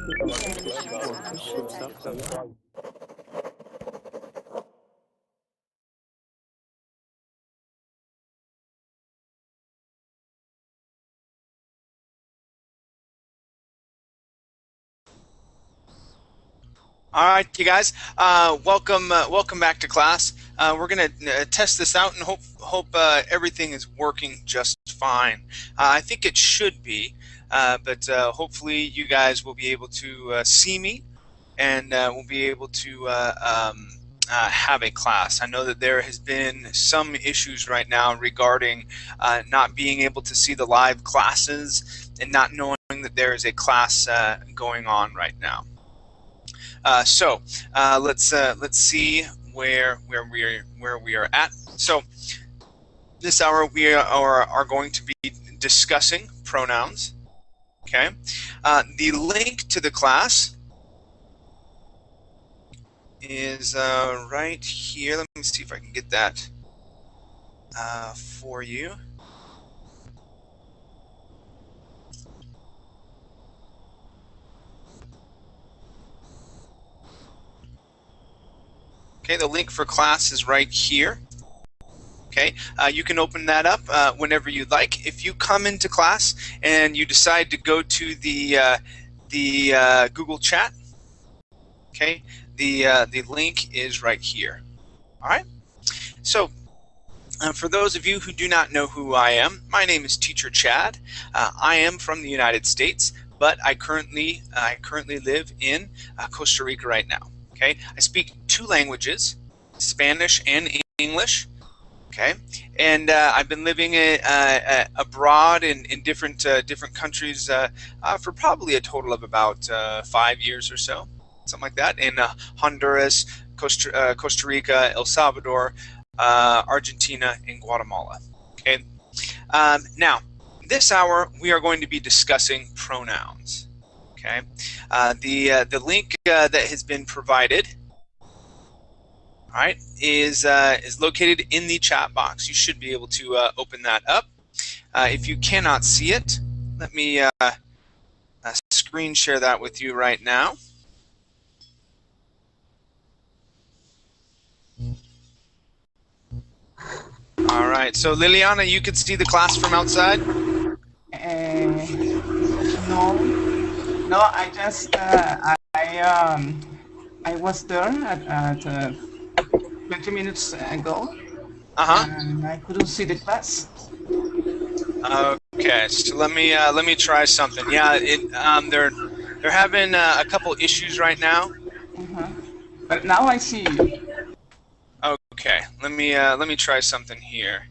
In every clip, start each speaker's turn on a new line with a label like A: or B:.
A: All right, you guys. Welcome back to class. We're gonna test this out and hope everything is working just fine. I think it should be, but hopefully you guys will be able to see me, and we'll be able to have a class. I know that there has been some issues right now regarding not being able to see the live classes and not knowing that there is a class going on right now. So let's see where we are at. So this hour we are going to be discussing pronouns. Okay, the link to the class is right here. Let me see if I can get that for you. Okay, the link for class is right here. Okay, you can open that up whenever you'd like. If you come into class and you decide to go to the Google Chat, okay, the link is right here. All right. So for those of you who do not know who I am, my name is Teacher Chad. I am from the United States, but I currently live in Costa Rica right now. Okay, I speak 2 languages, Spanish and English. Okay, and I've been living abroad in different countries for probably a total of about 5 years or so, something like that, in Honduras, Costa Rica, El Salvador, Argentina, and Guatemala. Okay, now this hour we are going to be discussing pronouns. Okay, the link that has been provided, all right, is located in the chat box. You should be able to open that up. If you cannot see it, let me screen share that with you right now. All right, so Liliana, you could see the class from outside?
B: No, I just I was there at 20 minutes ago, and I couldn't see the class.
A: Okay, so let me try something. Yeah, they're having a couple issues right now.
B: But now I see you.
A: Okay, let me try something here.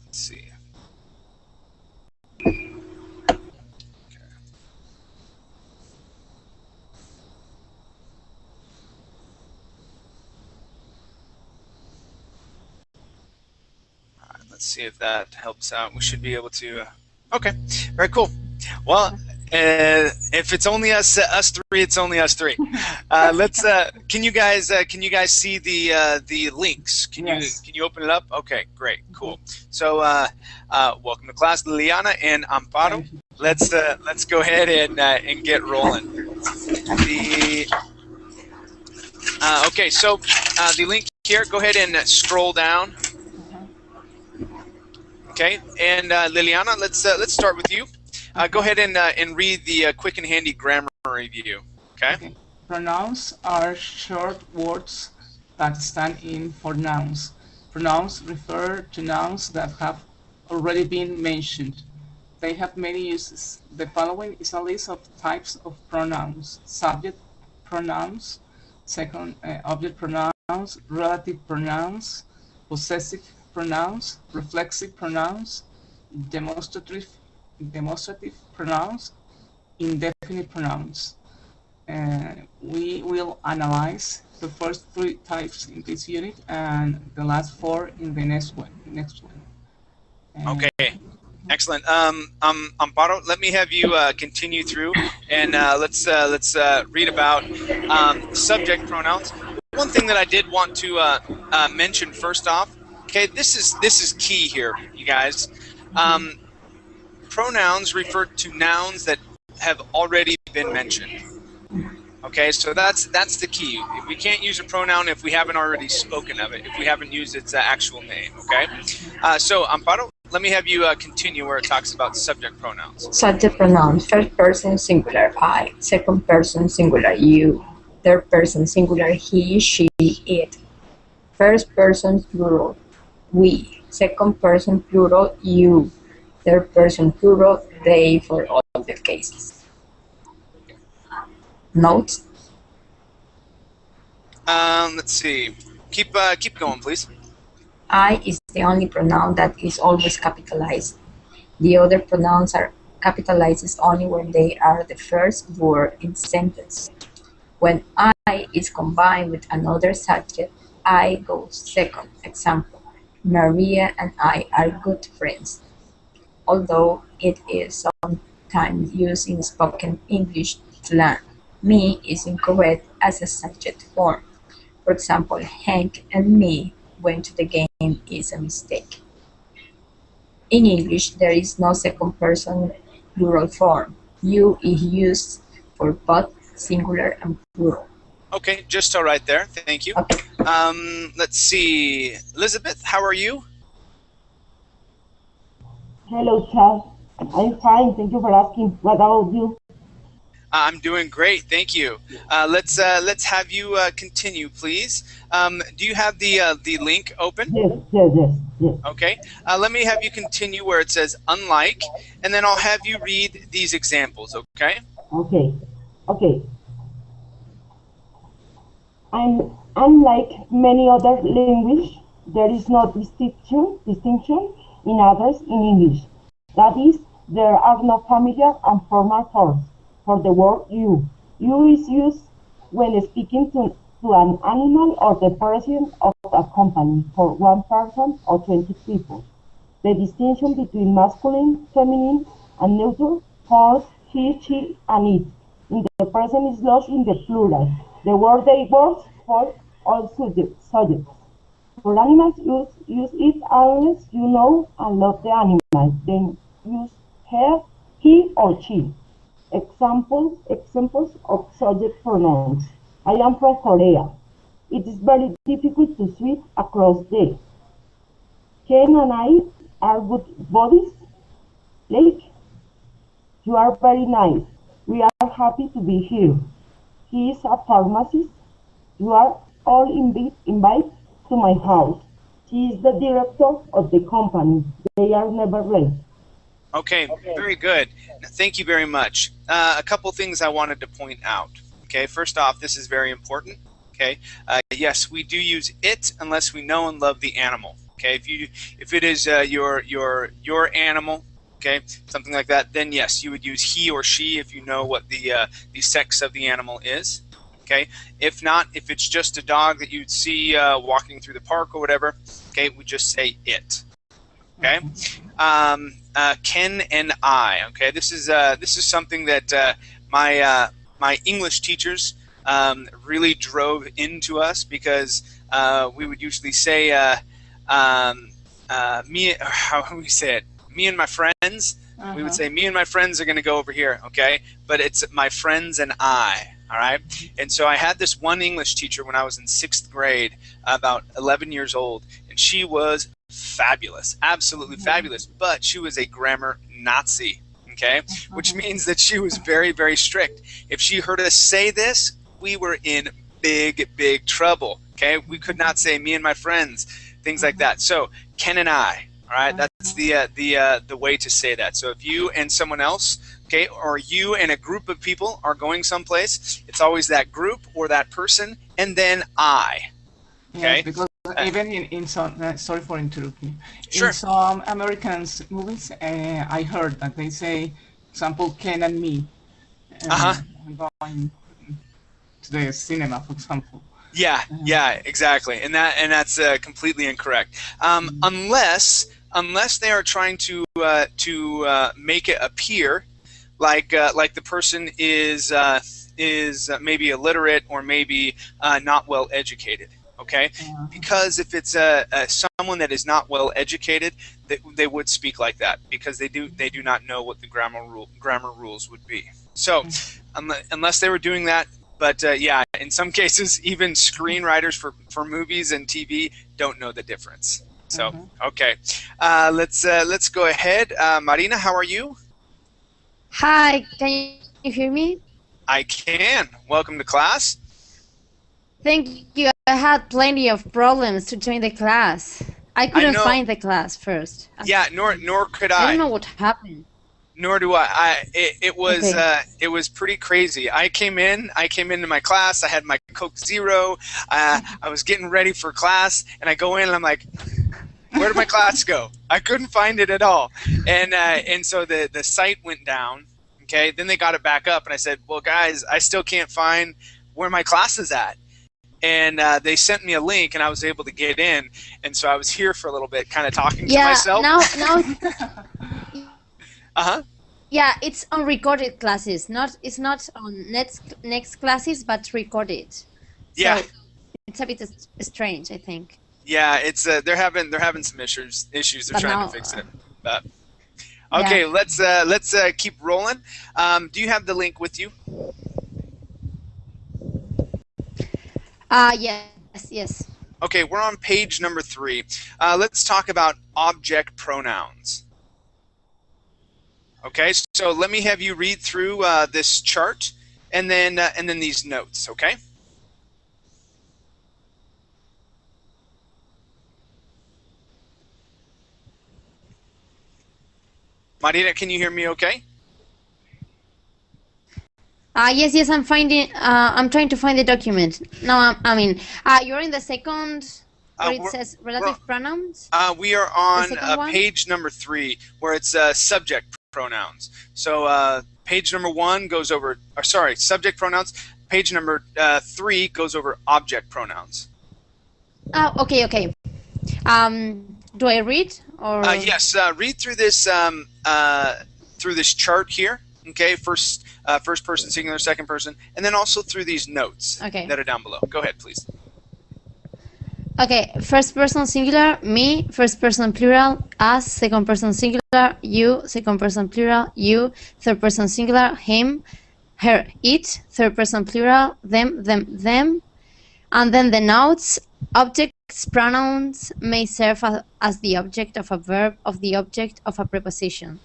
A: Let's see. Let's see if that helps out. We should be able to. Okay, very cool. Well, if it's only us three, it's only us three. Let's. Can you guys see the links? Can you open it up? Okay, great, cool. So welcome to class, Liliana and Amparo. Let's go ahead and get rolling. Okay, so the link here. Go ahead and scroll down. Okay, and Liliana, let's start with you. Go ahead and read the quick and handy grammar review. Okay.
B: Pronouns are short words that stand in for nouns. Pronouns refer to nouns that have already been mentioned. They have many uses. The following is a list of types of pronouns: subject pronouns, second object pronouns, relative pronouns, possessive pronouns, reflexive pronouns, demonstrative pronouns, indefinite pronouns. We will analyze the first 3 types in this unit and the last 4 in the next one.
A: Okay, excellent. Amparo, let me have you continue through and let's read about subject pronouns. One thing that I did want to mention first off, okay, this is key here, you guys. Pronouns refer to nouns that have already been mentioned. Okay, so that's the key. We can't use a pronoun if we haven't already spoken of it, if we haven't used its actual name. Okay, so Amparo, let me have you continue where it talks about subject pronouns.
C: Subject pronouns: first person singular I, second person singular you, third person singular he, she, it, first person plural we, second person plural you, third person plural they for all the cases. Notes:
A: Let's see. Keep going, please.
C: I is the only pronoun that is always capitalized. The other pronouns are capitalized only when they are the first word in sentence. When I is combined with another subject, I goes second. Example: Maria and I are good friends. Although it is sometimes used in spoken English slang, me is incorrect as a subject form. For example, Hank and me went to the game is a mistake. In English, there is no second person plural form. You is used for both singular and plural.
A: Okay, just all right there. Thank you.
C: Okay.
A: Let's see. Elizabeth, how are you?
D: Hello, Charles. I'm fine. Thank you for asking. What about you?
A: I'm doing great, thank you. Let's have you continue, please. Do you have the link open?
D: Yes.
A: Okay. Let me have you continue where it says unlike, and then I'll have you read these examples. Okay.
D: Okay. Unlike many other languages, there is no distinction in others in English. That is, there are no familiar and formal forms for the word you. You is used when speaking to an animal or the president of a company for one person or 20 people. The distinction between masculine, feminine, and neuter forms he, she, and it in the present is lost in the plural. The word they words for all subjects. For animals, use it unless you know and love the animal. Then use her, he, or she. Examples of subject pronouns. I am from Korea. It is very difficult to switch across the. Ken and I are good buddies. Lake, you are very nice. We are happy to be here. He is a pharmacist. You are all invited to my house. He is the director of the company. They are never late.
A: Okay, very good. Thank you very much. A couple things I wanted to point out. Okay, first off, this is very important. Okay, yes, we do use it unless we know and love the animal. Okay, if it is your animal, okay, something like that, then yes, you would use he or she if you know what the sex of the animal is. Okay, if not, if it's just a dog that you'd see walking through the park or whatever, okay, we just say it. Okay. Ken and I. Okay, this is something that my English teachers really drove into us because we would usually say me. How do we say it? Me and my friends. We would say me and my friends are going to go over here. Okay, but it's my friends and I. All right, and so I had this one English teacher when I was in 6th grade, about 11 years old, and she was fabulous, absolutely fabulous, but she was a grammar Nazi, okay, which means that she was very, very strict. If she heard us say this, we were in big trouble, okay? We could not say me and my friends, things like that. So Ken and I, all right, that's the way to say that. So if you and someone else, okay, or you and a group of people are going someplace, it's always that group or that person and then I. Okay.
B: Yes, because even in some, sorry for interrupting.
A: Sure.
B: In some American movies, I heard that they say, example, Ken and me. Going to the cinema, for example.
A: Yeah, exactly, and that's completely incorrect. Unless they are trying to make it appear like the person is maybe illiterate or maybe not well educated. Okay, because if it's someone that is not well educated, they would speak like that because they do not know what the grammar rules would be. So unless they were doing that, but yeah, in some cases, even screenwriters for movies and TV don't know the difference. So okay, let's go ahead. Marina, how are you?
E: Hi, can you hear me?
A: I can. Welcome to class.
E: Thank you. I had plenty of problems to join the class. I couldn't find the class first.
A: Yeah, nor could I.
E: I don't know what happened.
A: Nor do I. It was pretty crazy. I came into my class. I had my Coke Zero. I was getting ready for class, and I go in and I'm like, where did my class go? I couldn't find it at all. And so the site went down. Okay, then they got it back up, and I said, well, guys, I still can't find where my class is at. And they sent me a link, and I was able to get in. And so I was here for a little bit, kind of talking to myself.
E: Now. Yeah, it's on recorded classes. It's not on next classes, but recorded. So
A: yeah,
E: it's a bit strange, I think.
A: Yeah, it's they're having some issues. They're trying to fix it. But okay,
E: yeah.
A: let's keep rolling. Do you have the link with you?
E: Yes.
A: Okay, we're on page number 3. Let's talk about object pronouns. Okay, so let me have you read through this chart and then these notes. Okay. Marina, can you hear me okay?
E: Yes, I'm trying to find the document. No, you're in the second where it says relative pronouns?
A: We are on page number 3 where it's subject pronouns. So page number 1 goes over, subject pronouns. Page number 3 goes over object pronouns.
E: Oh, okay. Do I read or?
A: Yes, read through this chart here. Okay, first person singular, second person, and then also through these notes that are down below. Go ahead, please.
E: Okay, first person singular, me, first person plural, us, second person singular, you, second person plural, you, third person singular, him, her, it, third person plural, them, and then the notes. Objects, pronouns may serve as the object of a verb, of the object of a preposition.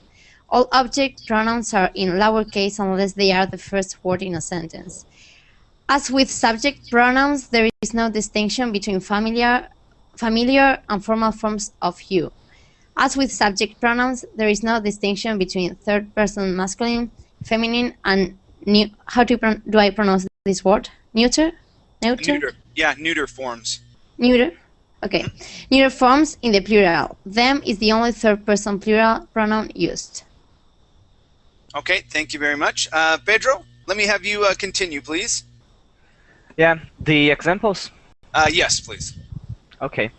E: All object pronouns are in lowercase unless they are the first word in a sentence. As with subject pronouns, there is no distinction between familiar and formal forms of you. As with subject pronouns, there is no distinction between third person masculine, feminine, and how do I pronounce this word? Neuter?
A: Yeah, neuter forms.
E: Neuter? Okay. Neuter forms in the plural. Them is the only third person plural pronoun used.
A: Okay, thank you very much. Pedro, let me have you continue, please.
F: Yeah, the examples?
A: Yes, please.
F: Okay.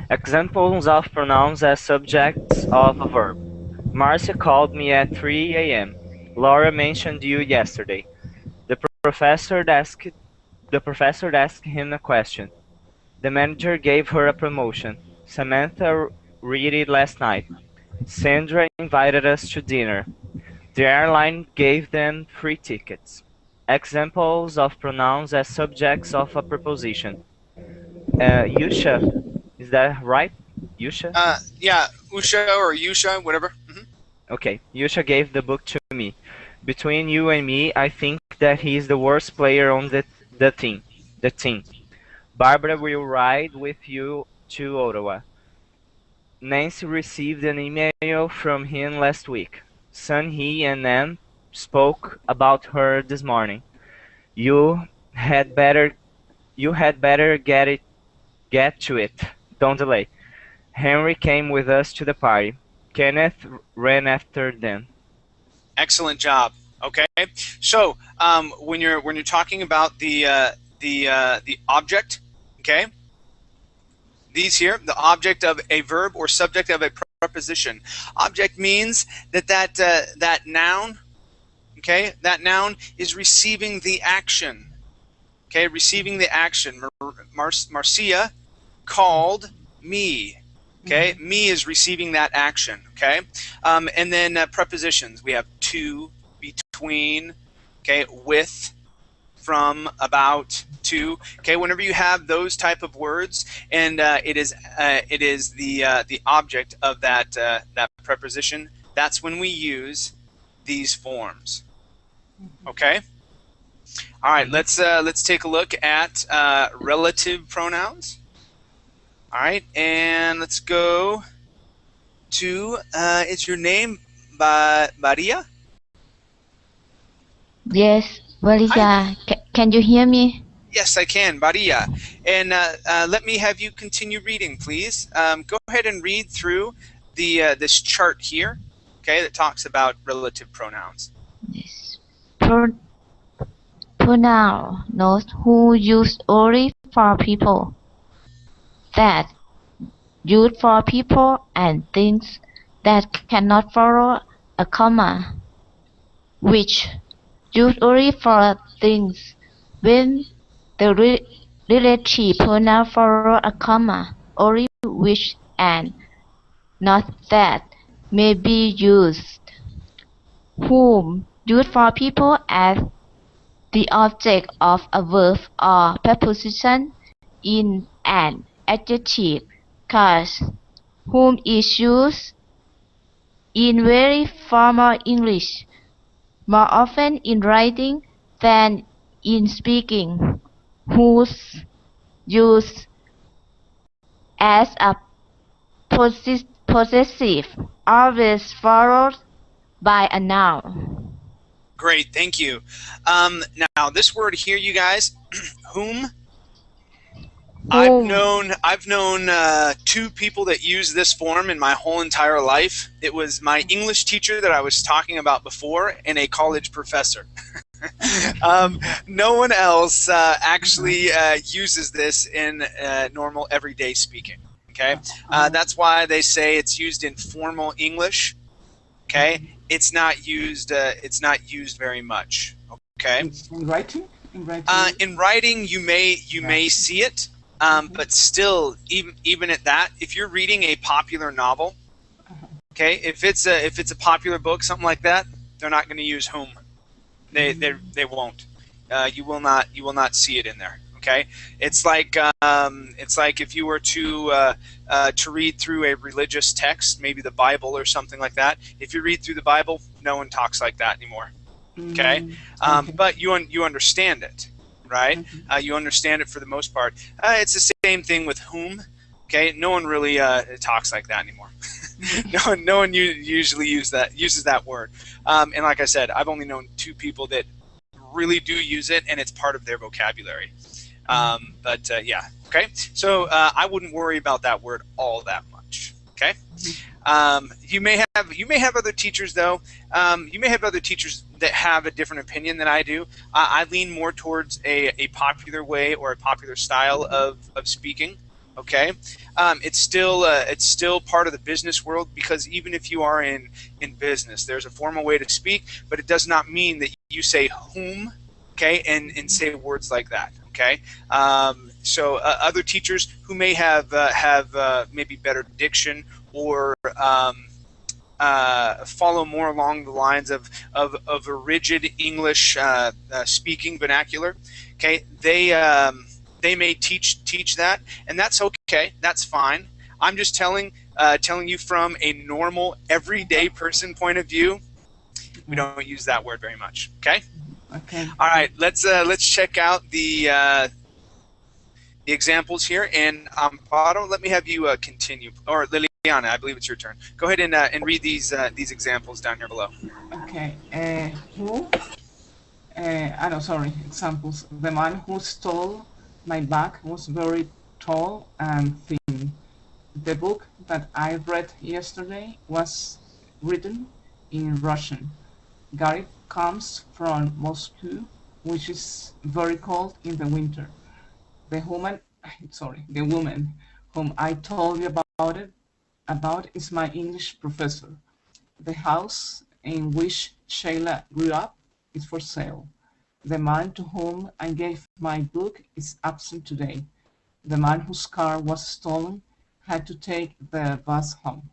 F: Examples of pronouns as subjects of a verb. Marcia called me at 3 a.m. Laura mentioned you yesterday. The professor asked him a question. The manager gave her a promotion. Samantha read it last night. Sandra invited us to dinner. The airline gave them free tickets. Examples of pronouns as subjects of a preposition. Yusha, is that right? Yusha?
A: Yeah, Usha or Yusha, whatever.
F: Okay, Yusha gave the book to me. Between you and me, I think that he is the worst player on the team. Barbara will ride with you to Ottawa. Nancy received an email from him last week. Son, he and Nan spoke about her this morning. You had better get to it. Don't delay. Henry came with us to the party. Kenneth ran after them.
A: Excellent job. Okay, so when you're talking about the object, okay, these here, the object of a verb or subject of a preposition. Object means that noun Okay, that noun is receiving the action. Okay, receiving the action. Marcia called me. Okay, me is receiving that action. Okay, and then prepositions. We have to, between, okay, with, from, about, to. Okay, whenever you have those type of words, and it is the object of that that preposition, that's when we use these forms. Okay. All right. Let's take a look at relative pronouns. All right, and let's go to is your name Maria?
G: Yes,
A: Hi.
G: Maria, can you hear me?
A: Yes, I can, Maria. And let me have you continue reading, please. Go ahead and read through the this chart here, okay, that talks about relative pronouns.
G: Yes. Pronoun notes who used only for people, that used for people and things that cannot follow a comma, which used only for things when the relative pronoun follow a comma, only which and not that may be used. Whom used for people as the object of a verb or preposition in an adjective clause. Whom is used in very formal English, more often in writing than in speaking. Whose used as a possessive, always followed by a noun.
A: Great, thank you. Now this word here, you guys, whom. I've known two people that use this form in my whole entire life. It was my English teacher that I was talking about before and a college professor. No one else actually uses this in normal everyday speaking. Okay, that's why they say it's used in formal English. Okay, it's not used. It's not used very much. Okay.
B: In writing?
A: In writing, you may see it. But still, even at that, if you're reading a popular novel, okay, if it's a popular book, something like that, they're not going to use whom. They won't. You will not see it in there. Okay, it's like if you were to read through a religious text, maybe the Bible or something like that. If you read through the Bible, no one talks like that anymore. Okay, but you understand it. Right? You understand it for the most part. It's the same thing with whom. Okay, no one really talks like that anymore. no one usually uses that word. And like I said, I've only known two people that really do use it, and it's part of their vocabulary. But yeah, okay. So I wouldn't worry about that word all that much. Okay. You may have other teachers though. You may have other teachers that have a different opinion than I do. I lean more towards a popular way or a popular style of speaking. Okay, it's still part of the business world, because even if you are in business, there's a formal way to speak, but it does not mean that you say whom. Okay, and say words like that. Okay, so other teachers who may have maybe better diction or follow more along the lines of a rigid English speaking vernacular. Okay, they may teach that, and that's okay. That's fine. I'm just telling you from a normal everyday person point of view. We don't use that word very much. Okay.
B: Okay.
A: All right. Let's check out the examples here. And Amparo, let me have you continue, or Liliana, I believe it's your turn. Go ahead and read these examples down here below.
B: Okay. Who? No, sorry. Examples. The man who stole my bag was very tall and thin. The book that I read yesterday was written in Russian. Gary comes from Moscow, which is very cold in the winter. The woman whom I told you about is my English professor. The house in which Sheila grew up is for sale. The man to whom I gave my book is absent today. The man whose car was stolen had to take the bus home.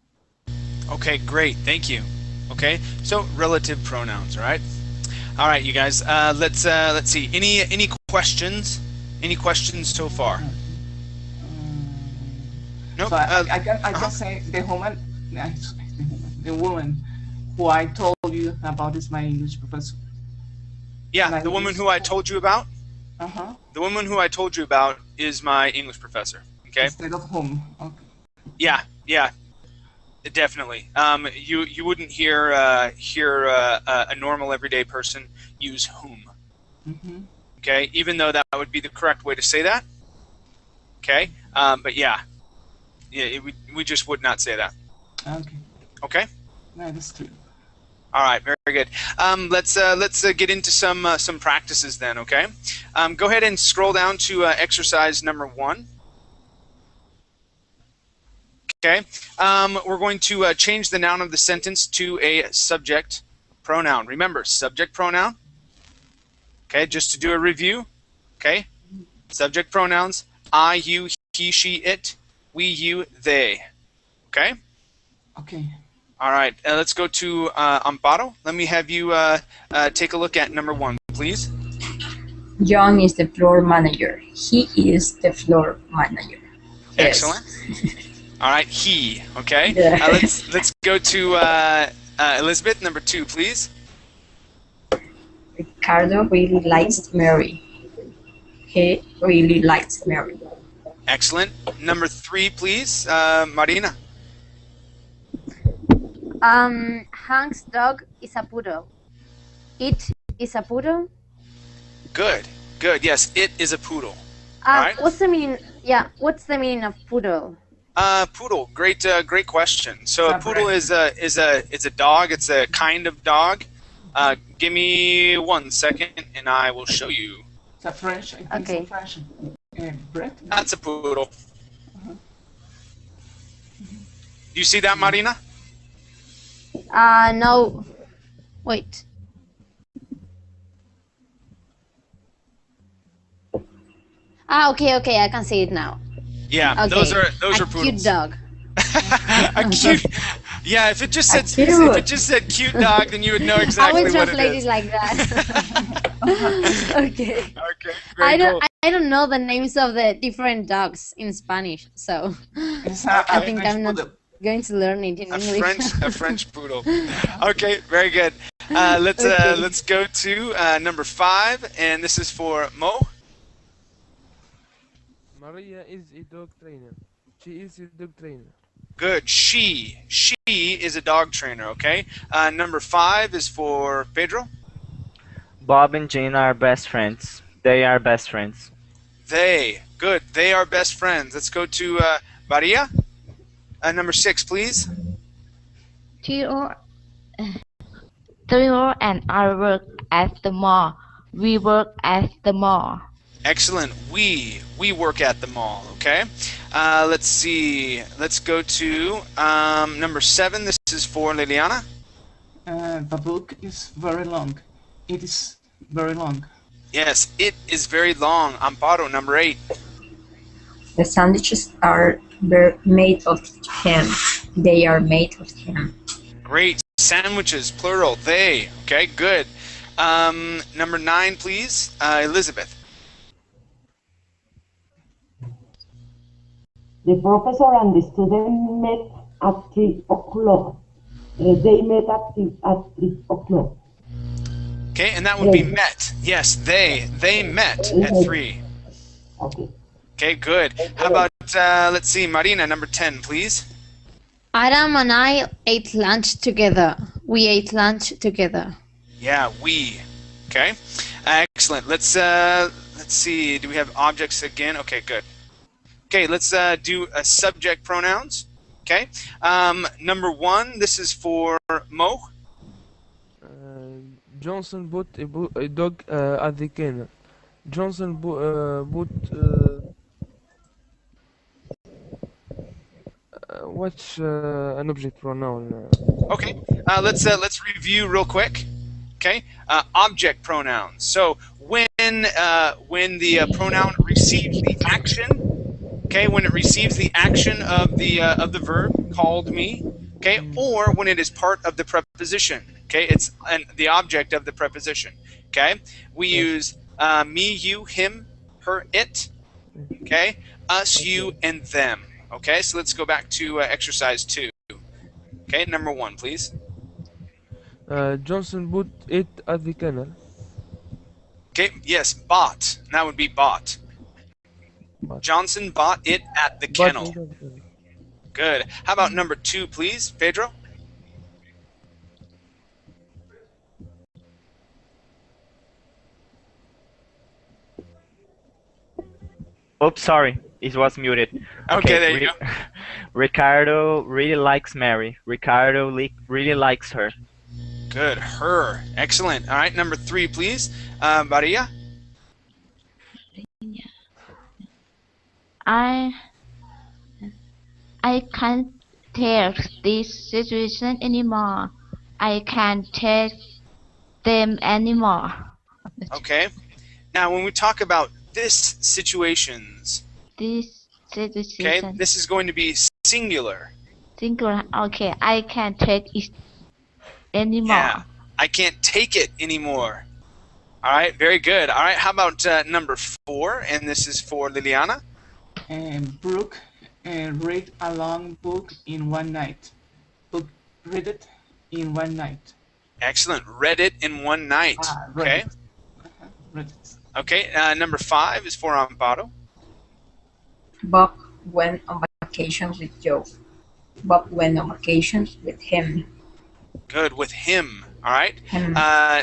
A: Okay, great. Thank you. Okay, so relative pronouns, right? All right, you guys. Let's see. Any questions? Any questions so far? Nope.
B: So I can say the woman who I told you about is my English professor.
A: Yeah, the woman who I told you about. The woman who I told you about is my English professor. Okay.
B: Instead of whom. Okay.
A: Yeah, definitely. You wouldn't hear a normal everyday person use whom. Okay, even though that would be the correct way to say that. Okay, but yeah, we just would not say that.
B: Okay.
A: Okay.
B: Yeah, that's true.
A: All right, very good. Let's get into some practices then. Okay. Go ahead and scroll down to exercise number 1. Okay. We're going to change the noun of the sentence to a subject pronoun. Remember, subject pronoun. Okay, just to do a review. Okay. Subject pronouns: I, you, he, she, it, we, you, they. Okay.
B: Okay.
A: All right. Let's go to Amparo. Let me have you take a look at number 1, please.
C: John is the floor manager. He is the floor manager. Yes.
A: Excellent. All right, he. Okay.
C: Yeah.
A: Let's go to Elizabeth. Number 2, please.
C: Ricardo really likes Mary. He really likes Mary.
A: Excellent. Number 3, please, Marina.
E: Hank's dog is a poodle. It is a poodle.
A: Good. Good. Yes, it is a poodle. All right.
E: What's the meaning? Yeah, what's the meaning of poodle?
A: Poodle. Great question. So a poodle is a dog. It's a kind of dog. Give me 1 second, and I will show you.
B: It's a French. I think
E: Okay.
B: it's a French breed.
A: That's a poodle. You see that, Marina?
E: No. Wait. Okay, I can see it now.
A: Yeah,
E: Okay.
A: those are
E: a
A: poodles.
E: cute dog.
A: A cute. Yeah, if it just said cute dog, then you would know
E: I
A: exactly
E: will
A: what it
E: translate
A: is.
E: it like that. Okay.
A: Okay, great. Cool.
E: I don't know the names of the different dogs in Spanish, so I think I'm not going to learn it in English.
A: A French poodle. Okay, very good. Let's go to number 5, and this is for Mo.
H: Maria is a dog trainer. She is a dog trainer.
A: Good. She is a dog trainer. Okay. Number 5 is for Pedro.
F: Bob and Jane are best friends. They are best friends.
A: They. Good. They are best friends. Let's go to Maria. Number 6, please.
G: Theo and I work at the mall. We work at the mall.
A: Excellent. We work at the mall. Okay. Let's see. Let's go to number 7. This is for Liliana.
B: The book is very long. It is very long.
A: Yes, it is very long. Amparo, number 8.
C: The sandwiches are made of ham. They are made of ham.
A: Great. Sandwiches, plural. They. Okay. Good. Number 9, please, Elizabeth.
D: The professor and the student met at 3 o'clock. They met at 3 o'clock.
A: Okay, and that would be met. Yes, they met at 3.
D: Okay.
A: Okay, good. How about, let's see, Marina, number 10, please.
E: Adam and I ate lunch together. We ate lunch together.
A: Yeah, we. Okay, excellent. Let's see. Do we have objects again? Okay, good. Okay, let's do subject pronouns. Okay, number 1. This is for Mo.
H: Johnson bought a dog at the kennel. Johnson bought what's an object pronoun?
A: Okay, let's review real quick. Okay, object pronouns. So when the pronoun receives the action, okay, when it receives the action of the verb, called me, okay, or when it is part of the preposition, okay, it's the object of the preposition, okay. We use me, you, him, her, it, okay, us, you, and them. Okay, so let's go back to exercise 2. Okay, number 1, please.
H: Johnson put it at the kennel.
A: Okay, yes, bought. That would be bought.
H: But
A: Johnson bought it at the
H: but
A: kennel. Good. How about number 2, please, Pedro?
F: Oops, sorry, it was muted.
A: Okay, there you go.
F: Ricardo really likes Mary. Ricardo really likes her.
A: Good. Her. Excellent. All right, number 3, please. Maria?
G: I can't take this situation anymore. I can't take them anymore.
A: Okay. Now, when we talk about this situations,
G: This
A: okay,
G: situation.
A: this is going to be singular.
G: Singular. Okay, I can't take it anymore.
A: Yeah. I can't take it anymore. All right, very good. All right, how about number 4? And this is for Liliana.
B: Brooke read a long book in one night. Book read it in one night.
A: Excellent. Read it in one night. Okay.
B: Read it.
A: Okay, number 5 is for Amparo.
C: Bob went on vacation with Joe. Bob went on vacation with him.
A: Good, with him. All right.
C: Him.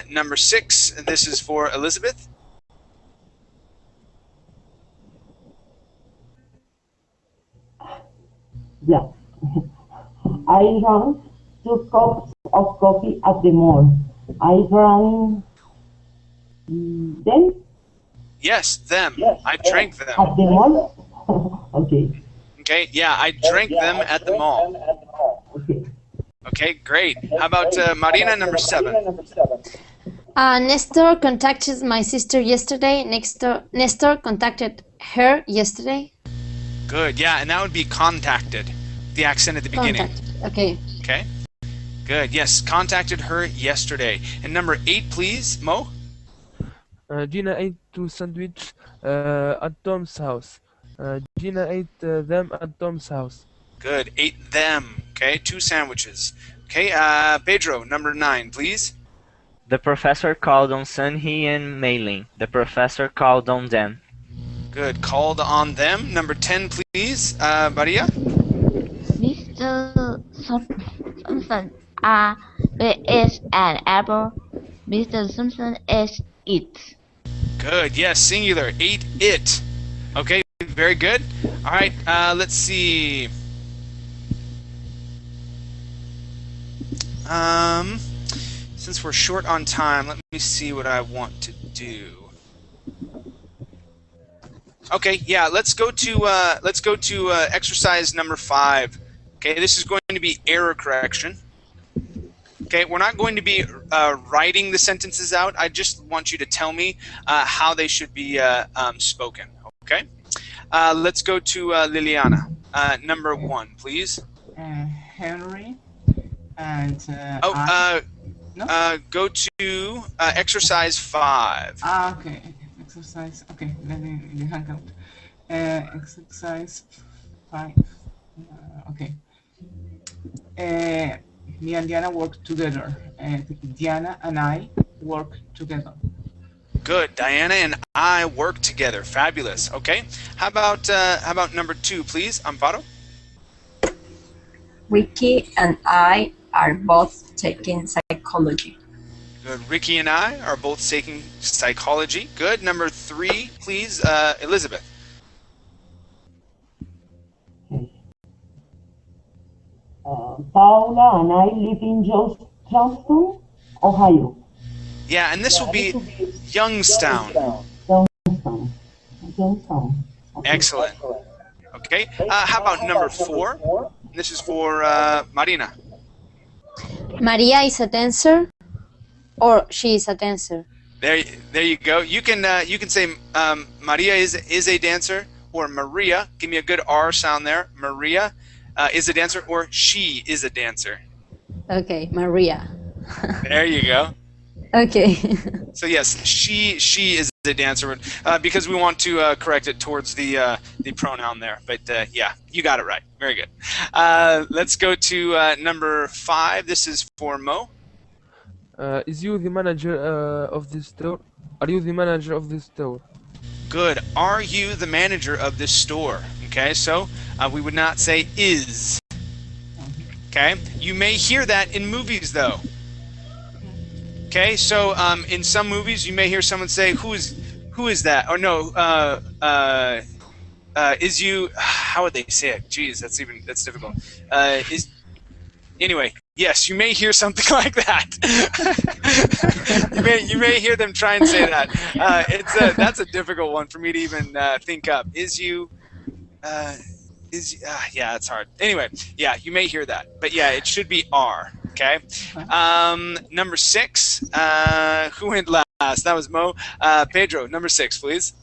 A: Number 6, this is for Elizabeth.
D: Yeah. I drank 2 cups of coffee at the mall. I drank them
A: Yes, them. I drank them.
D: at the mall. Okay.
A: Okay, yeah, I drank them at the mall.
D: Okay.
A: Okay, great. How about Marina, number 7?
E: Nestor contacted my sister yesterday. Nestor contacted her yesterday.
A: Good, yeah, and that would be contacted. The accent at the beginning.
E: Contacted. Okay.
A: Okay. Good, yes, contacted her yesterday. And number 8, please, Mo.
H: Gina ate 2 sandwiches at Tom's house. Gina ate them at Tom's house.
A: Good, 8 them. Okay, 2 sandwiches. Okay, Pedro, number 9, please.
F: The professor called on Sunhee and Mei-Ling. The professor called on them.
A: Good, called on them. Number 10, please, Maria.
G: Mr. Simpson is an apple. Mr. Simpson ate it.
A: Good, yes, singular, ate it. Okay, very good. All right, let's see. Since we're short on time, let me see what I want to do. Okay, yeah, let's go to exercise number 5. Okay, this is going to be error correction. Okay, we're not going to be writing the sentences out. I just want you to tell me how they should be spoken. Okay, let's go to Liliana. Number 1, please.
B: Henry and
A: go to exercise 5.
B: Okay. Exercise. Okay, let me in the hangout. Exercise 5. Okay. Me and Diana work together. Diana and I work together.
A: Good. Diana and I work together. Fabulous. Okay. How about number 2, please, Amparo?
C: Ricky and I are both taking psychology.
A: Good. Ricky and I are both taking psychology. Good. Number 3, please, Elizabeth.
D: Paula and I live in Johnston, Ohio.
A: Yeah, and this will be Youngstown.
D: Johnstown. Okay.
A: Excellent. Okay. How about number 4? This is for Marina.
E: Maria is a dancer. Or she is a dancer.
A: There you go. You can say Maria is a dancer, or Maria. Give me a good R sound there. Maria is a dancer, or she is a dancer.
E: Okay, Maria.
A: There you go.
E: Okay.
A: So yes, she is a dancer because we want to correct it towards the pronoun there. But yeah, you got it right. Very good. Let's go to number 5. This is for Mo.
H: Is you the manager of this store? Are you the manager of this store?
A: Good. Are you the manager of this store? Okay, so we would not say is. Okay, you may hear that in movies though. Okay, so in some movies you may hear someone say, "Who is that?" Or no, is you? How would they say it? Jeez, that's difficult. Anyway, yes, you may hear something like that. you may hear them try and say that. That's a difficult one for me to even think up. Is you? Yeah, it's hard. Anyway, yeah, you may hear that, but yeah, it should be are. Okay. Number 6. Who went last? That was Mo. Pedro, number 6, please.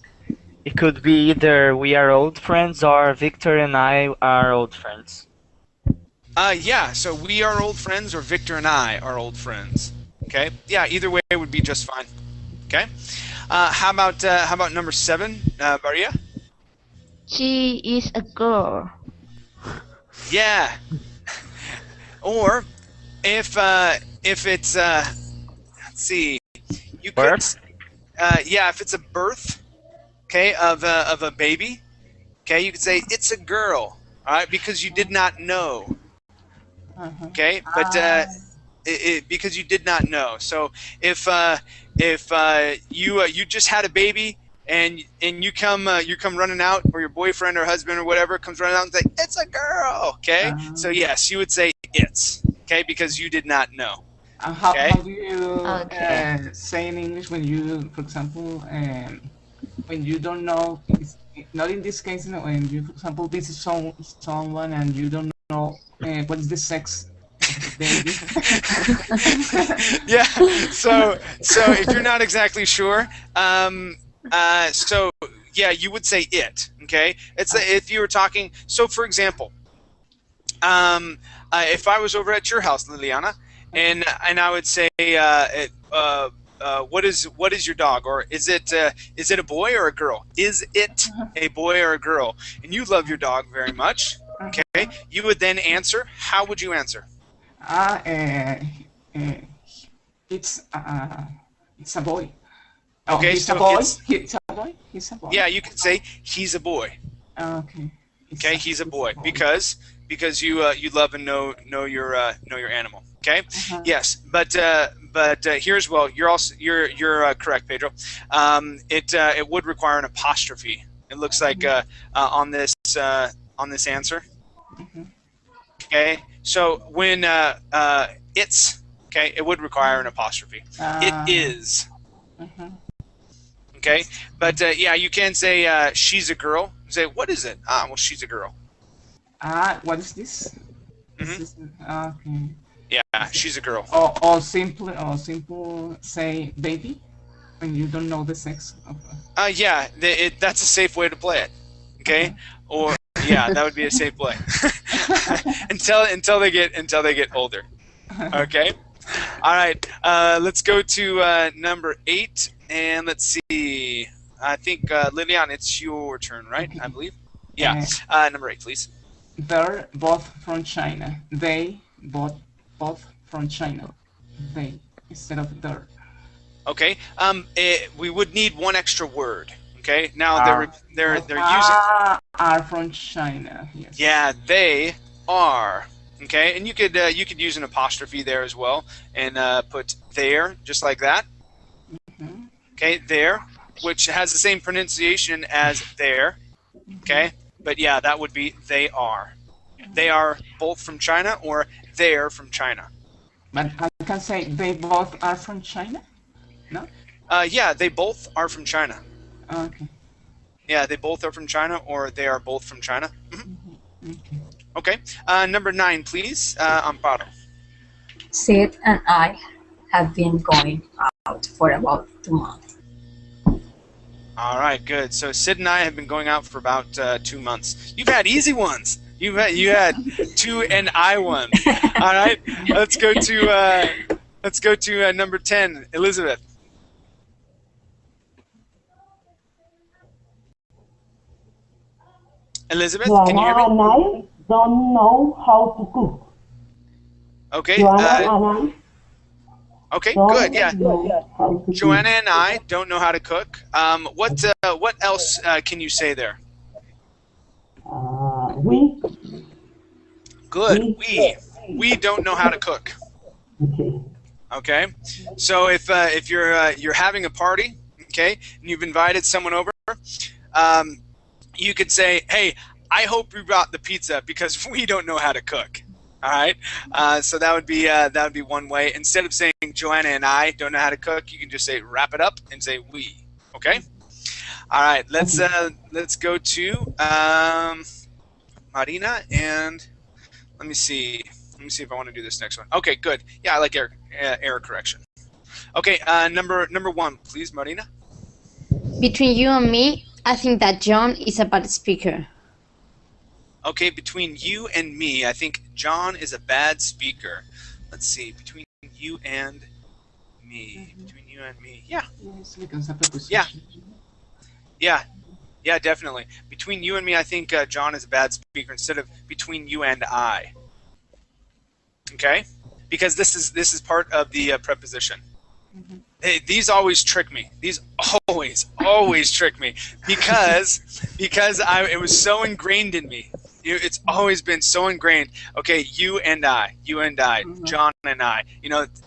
F: It could be either we are old friends or Victor and I are old friends.
A: Yeah, so we are old friends or Victor and I are old friends. Okay. Yeah, either way would be just fine. Okay. How about number 7, Maria?
G: She is a girl.
A: Yeah. Or if it's let's see, you could if it's a birth, okay, of a baby, okay, you could say it's a girl, all right, because you did not know. Okay, but because you did not know. So if you just had a baby and you come running out, or your boyfriend or husband or whatever comes running out and say it's a girl, okay? So yes, you would say it's, okay, because you did not know.
B: How do you
G: Okay.
B: say in English when you, for example, when you don't know, not in this case, when you, for example, visit someone and you don't know what is the sex of the baby?
A: Yeah. So if you're not exactly sure, so yeah, you would say it. Okay. It's if you were talking. So for example, if I was over at your house, Liliana, and I would say, what is your dog, or is it a boy or a girl? Is it a boy or a girl? And you love your dog very much. Okay. You would then answer. How would you answer?
B: It's a boy. Oh,
A: Okay,
B: he's
A: so
B: a boy.
A: it's-
B: He's a boy. He's a boy.
A: Yeah, you could say he's a boy.
B: Okay.
A: Okay, he's a boy because you love and know your animal. Okay. Yes, but here's, well, you're correct, Pedro. It would require an apostrophe. It looks like on this answer. Okay, so when it's, okay, it would require an apostrophe. It is. Okay, but yeah, you can say she's a girl. Say, what is it? Well, she's a girl.
B: What is this? This is, okay.
A: Yeah, she's a girl.
B: Or simple say baby when you don't know the sex of.
A: Yeah, that's a safe way to play it. Okay, or yeah, that would be a safe play until they get older. Okay. All right. Let's go to number 8, and let's see. I think Lilian, it's your turn, right? I believe. Yeah. Number 8, please.
B: They're both from China. They both from China. They instead of they're.
A: Okay. We would need one extra word. Okay. Now they're using.
B: Are from China. Yes.
A: Yeah, they are. Okay, and you could use an apostrophe there as well, and put there, just like that. Okay, there, which has the same pronunciation as there. Okay, but yeah, that would be they are. They are both from China, or they're from China.
B: But I can say they both are from China. No.
A: Yeah, they both are from China.
B: Okay.
A: Yeah, they both are from China, or they are both from China. Okay. Number 9, please. Amparo.
C: Sid and I have been going out for about 2 months.
A: All right, good. So Sid and I have been going out for about 2 months. You've had easy ones. You had 2 and I ones. All right, let's go to number 10, Elizabeth. Elizabeth, can you hear
D: Joanna
A: me?
D: and I don't know how to cook.
A: Okay.
D: Joanna and I
A: Okay,
D: don't
A: good. Yeah.
D: know how to
A: Joanna
D: cook.
A: and I don't know how to cook. What else can you say there?
D: We.
A: Good. We don't know how to cook.
D: Okay.
A: Okay. So if you're having a party, okay, and you've invited someone over, you could say, "Hey, I hope you brought the pizza because we don't know how to cook." All right. So that would be one way. Instead of saying Joanna and I don't know how to cook, you can just say wrap it up and say we. Okay. All right. Let's go to Marina, and let me see. Let me see if I want to do this next one. Okay, good. Yeah, I like error correction. Okay, number 1, please, Marina.
E: Between you and me, I think that John is a bad speaker.
A: Okay, between you and me, I think John is a bad speaker. Let's see, between you and me. Between you and me. Yeah.
B: Yes, we can have a
A: Yeah.
B: position.
A: Yeah, definitely. Between you and me, I think John is a bad speaker instead of between you and I. Okay? Because this is part of the preposition. These always trick me. These always trick me because it was so ingrained in me. It's always been so ingrained. Okay, you and I, John and I.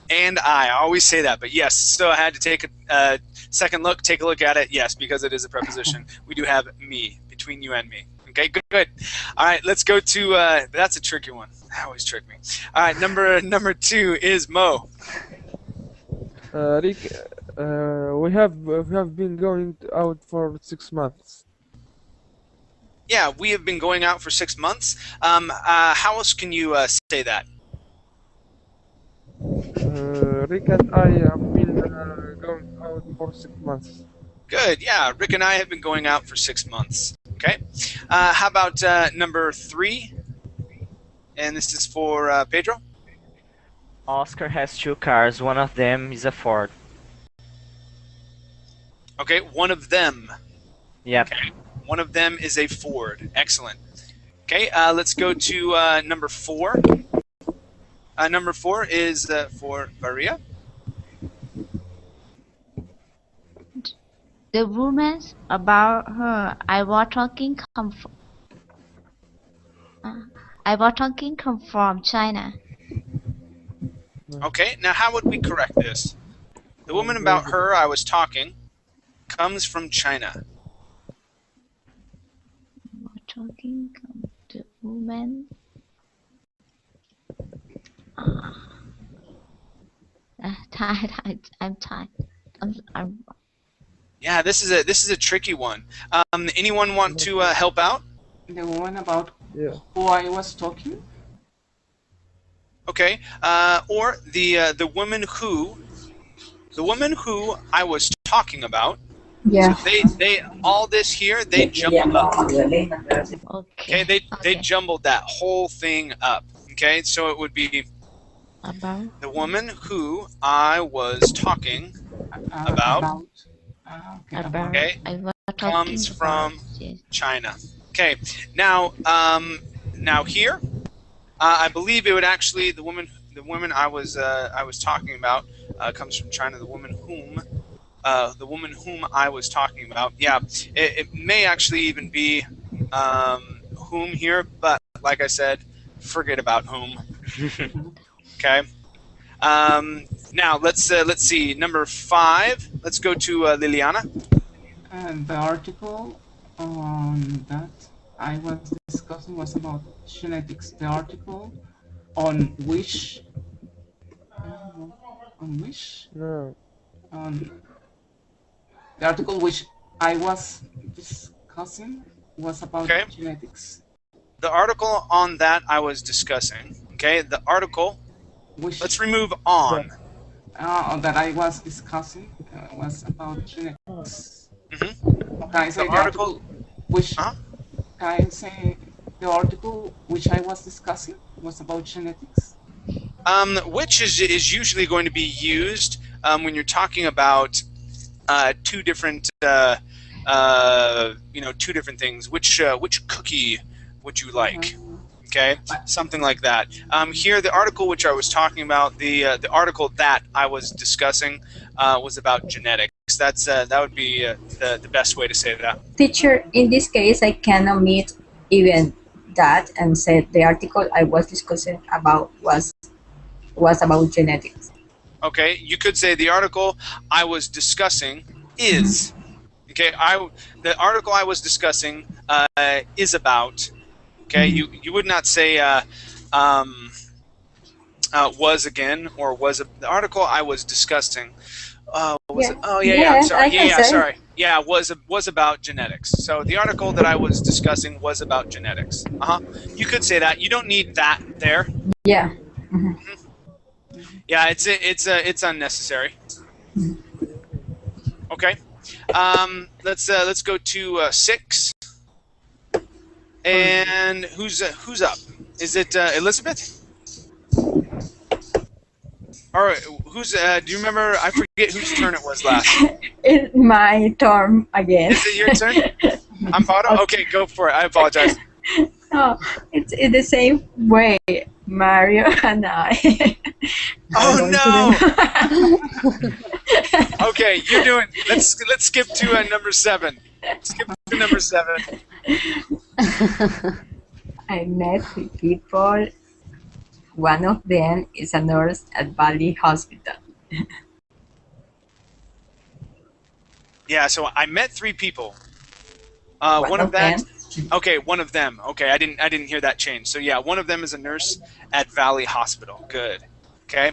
A: And I always say that. But yes, so I had to take a second look, take a look at it. Yes, because it is a preposition. We do have me, between you and me. Okay, good. All right, let's go to. That's a tricky one. That always trick me. All right, number 2 is Mo.
H: Rick, we have been going out for 6 months.
A: Yeah, we have been going out for 6 months. How else can you say that?
H: Rick and I have been going out for 6 months.
A: Good. Yeah, Rick and I have been going out for 6 months. Okay. How about number 3? And this is for Pedro.
F: Oscar has 2 cars. One of them is a Ford.
A: Okay, one of them.
F: Yep.
A: Okay. One of them is a Ford. Excellent. Okay, let's go to number 4. Number 4 is for Maria.
G: The rumors about her I was talking come from China.
A: Okay, now how would we correct this? The woman about her I was talking comes from China.
G: The woman. Tired. I'm tired. I'm
A: Yeah, this is a tricky one. Anyone want to help out?
B: The one about
H: Yeah.
B: who I was talking?
A: Okay, or the woman who I was talking about.
C: Yeah.
A: So they all this here they jumbled up. Okay, they jumbled that whole thing up. Okay, so it would be
G: about
A: the woman who I was talking about. Okay,
G: I was talking
A: comes from
G: about, yes.
A: China. Okay, now here, I believe it would actually the woman I was talking about comes from China. The woman whom I was talking about. Yeah, it may actually even be whom here, but like I said, forget about whom. Okay. Now let's see number 5. Let's go to Liliana.
B: And the article on that I was discussing was about genetics. The article on which
H: No.
B: The article which I was discussing was about
A: Okay.
B: genetics.
A: The article on that I was discussing. Okay, the article.
B: Which
A: Let's remove on.
B: that I was discussing was about genetics.
A: Mm-hmm.
B: Can I say the article which
A: Uh-huh.
B: can I say the article which I was discussing was about genetics?
A: Which is usually going to be used when you're talking about two different two different things. Which cookie would you like? Okay, something like that. Here, the article which I was talking about, the article that I was discussing was about genetics. That would be the best way to say that.
C: Teacher, in this case, I can omit even that and say the article I was discussing about was about genetics.
A: Okay, you could say the article I was discussing is. Okay, the article I was discussing is about. Okay, you would not say was again or was the article I was discussing. Was it? Oh yeah. I'm sorry. Sorry. Yeah, was about genetics. So the article that I was discussing was about genetics. You could say that. You don't need that there.
C: Yeah.
A: Yeah, it's unnecessary. Okay. Let's go to 6. And who's up? Is it Elizabeth? All right. Who's? Do you remember? I forget whose turn it was last.
C: It's my turn again.
A: Is it your turn? I'm bottom. Okay, go for it. I apologize.
C: Oh, it's in the same way, Mario and I.
A: Oh no! Okay, you're doing. Let's skip to number 7. Skip to number 7.
C: I met 3 people. One of them is a nurse at Valley Hospital.
A: Yeah, so I met 3 people. One of that. Okay, one of them. Okay, I didn't hear that change. So yeah, one of them is a nurse at Valley Hospital. Good. Okay.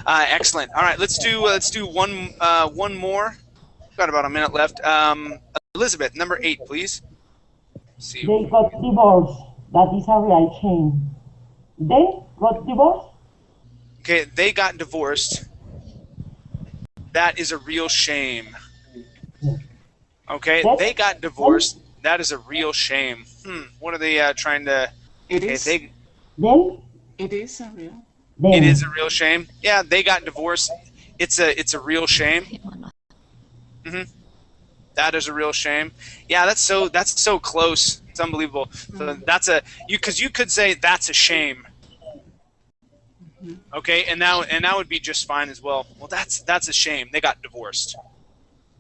A: Excellent. All right, let's do one more. Got about a minute left. Elizabeth, number 8, please. Let's see.
D: They got divorced. That is a real shame. They got divorced.
A: Okay, they got divorced. That is a real shame. Okay, they got divorced. That is a real shame. What are they trying to?
B: It is.
D: Then
B: It is a real.
A: It is a real shame. Yeah, they got divorced. It's a real shame. That is a real shame. Yeah, that's so close. It's unbelievable. So that's because you could say that's a shame. Okay, and that would be just fine as well. Well, that's a shame. They got divorced.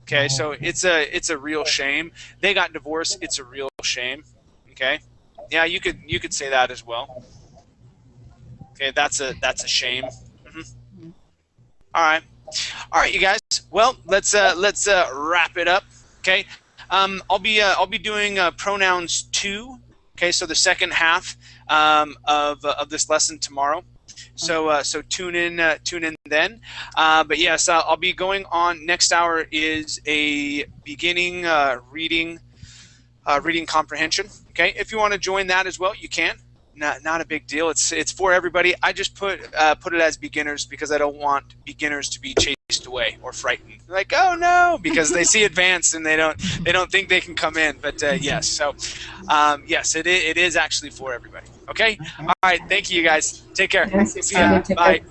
A: Okay, so it's a real shame. They got divorced. It's a real shame. Okay, yeah, you could say that as well. Okay, that's a shame. All right, you guys. Well, let's wrap it up. Okay, I'll be doing pronouns 2. Okay, so the second half of this lesson tomorrow. So tune in then. But yes, I'll be going on. Next hour is a beginning reading comprehension. Okay, if you want to join that as well, you can. Not a big deal. It's for everybody. I just put it as beginners because I don't want beginners to be chased away or frightened. Like, oh no, because they see advanced and they don't think they can come in. But yes, so yes, it is actually for everybody. Okay. All right. Thank you, guys. Take care. See ya. Bye.